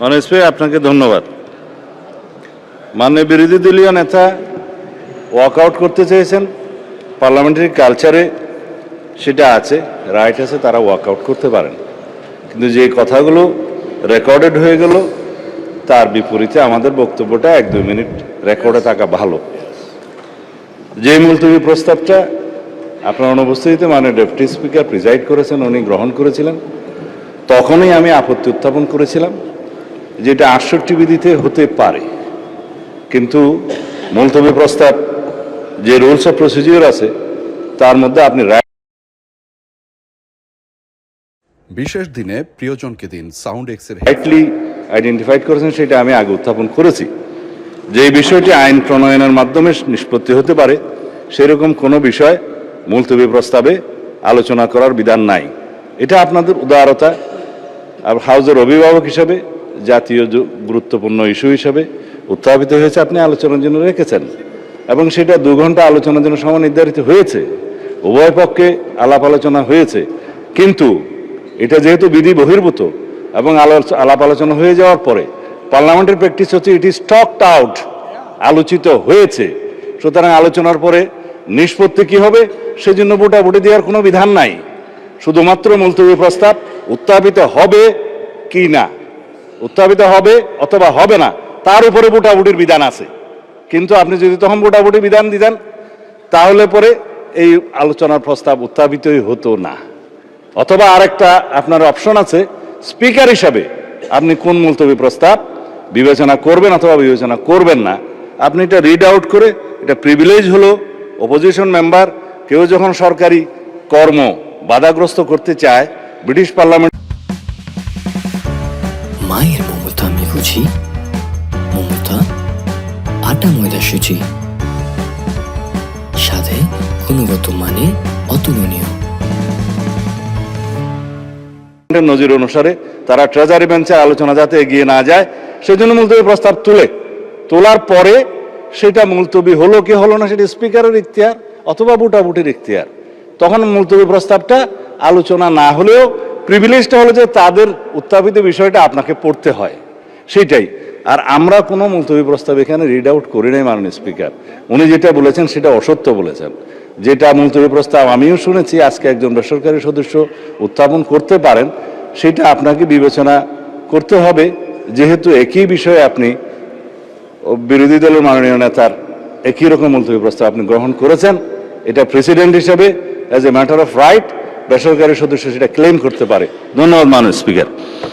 Honestly আপনাকে ধন্যবাদ। মাননীয় বিরোধী দলীয় নেতা ওয়াকআউট করতে চেয়েছেন, পার্লামেন্টারি কালচারে সেটা আছে, রাইট আছে, তারা ওয়াকআউট করতে পারেন। কিন্তু যে কথাগুলো রেকর্ডেড হয়ে গেল তার বিপরীতে আমাদের বক্তব্যটা 1-2 মিনিট রেকর্ডে থাকা ভালো। যে মুলতবি প্রস্তাবটা আপনার অনুপস্থিতিতে মাননীয় ডেপুটি স্পিকার প্রিজাইড করেছেন, উনি গ্রহণ করেছিলেন, তখনই আমি আপত্তি উত্থাপন করেছিলাম যেটা 68 বিধিতে হতে পারে, কিন্তু মুলতবি প্রস্তাব যে রুলস অফ প্রসিডিওর আছে তার মধ্যে আপনি বিশেষ দিনে প্রিয়জনকে দিন সাউন্ড এক্সের রাইটলি আইডেন্টিফাইড করেছেন, সেটা আমি আগে উত্থাপন করেছি। যে বিষয়টি আইন প্রণয়নের মাধ্যমে নিষ্পত্তি হতে পারে সেরকম কোনো বিষয় মুলতবি প্রস্তাবে আলোচনা করার বিধান নাই। এটা আপনাদের উদারতা, আর হাউজের অভিভাবক হিসাবে জাতীয় গুরুত্বপূর্ণ ইস্যু হিসাবে উত্থাপিত হয়েছে, আপনি আলোচনার জন্য রেখেছেন এবং সেটা 2 ঘন্টা আলোচনার জন্য সময় নির্ধারিত হয়েছে, উভয় পক্ষে আলাপ আলোচনা হয়েছে। কিন্তু এটা যেহেতু বিধি বহির্ভূত এবং আলাপ আলোচনা হয়ে যাওয়ার পরে পার্লামেন্টের প্র্যাকটিস হচ্ছে ইট ইজ টকড আউট, আলোচিত হয়েছে, সুতরাং আলোচনার পরে নিষ্পত্তি কি হবে সেজন্য ভোটাভুটি দেওয়ার কোনো বিধান নাই। শুধুমাত্র মুলতবি প্রস্তাব উত্থাপিত হবে কি না, উত্থাপিত হবে অথবা হবে না তার উপরে ভোটাভুটির বিধান আছে। কিন্তু আপনি যদি তখন ভোটাভুটি বিধান দিতেন তাহলে পরে এই আলোচনার প্রস্তাব উত্থাপিতই হতো না। অথবা আরেকটা আপনার অপশন আছে, স্পিকার হিসাবে আপনি কোন মুলতবি প্রস্তাব বিবেচনা করবেন অথবা বিবেচনা করবেন না, আপনি এটা রিড আউট করে, এটা প্রিভিলেজ হলো অপোজিশন মেম্বার কেউ যখন সরকারি কর্ম বাধাগ্রস্ত করতে চায়, ব্রিটিশ পার্লামেন্ট মায়ের মমতা আমি বুঝি, মমতা আটা ময়দা সুচি, সাথে গুণগত মানে অতুলনীয়। নজির অনুসারে তারা ট্রেজারি বেঞ্চে আলোচনা যাতে এগিয়ে না যায় সেজন্য মুলতবি প্রস্তাব তোলার পরে সেটা মুলতবি হলো কি হলো না সেটা স্পিকারের ইখতিয়ার অথবা ভোটাভুটির ইখতিয়ার। তখন মুলতবি প্রস্তাবটা আলোচনা না হলেও প্রিভিলেজটা হলো যে তাদের উত্থাপিত বিষয়টা আপনাকে পড়তে হয়, সেইটাই। আর আমরা কোনো মুলতবি প্রস্তাব এখানে রিড আউট করি নাই মাননীয় স্পিকার। উনি যেটা বলেছেন সেটা অসত্য বলেছেন। যেটা মুলতবি প্রস্তাব আমিও শুনেছি আজকে একজন বেসরকারি সদস্য উত্থাপন করতে পারেন, সেটা আপনাকে বিবেচনা করতে হবে, যেহেতু একই বিষয়ে আপনি বিরোধী দলের মাননীয় নেতার একই রকম মুলতবি প্রস্তাব আপনি গ্রহণ করেছেন। এটা প্রেসিডেন্ট হিসেবে as a matter of right বেসরকারি সদস্য সেটা ক্লেম করতে পারে। ধন্যবাদ মাননীয় স্পিকার।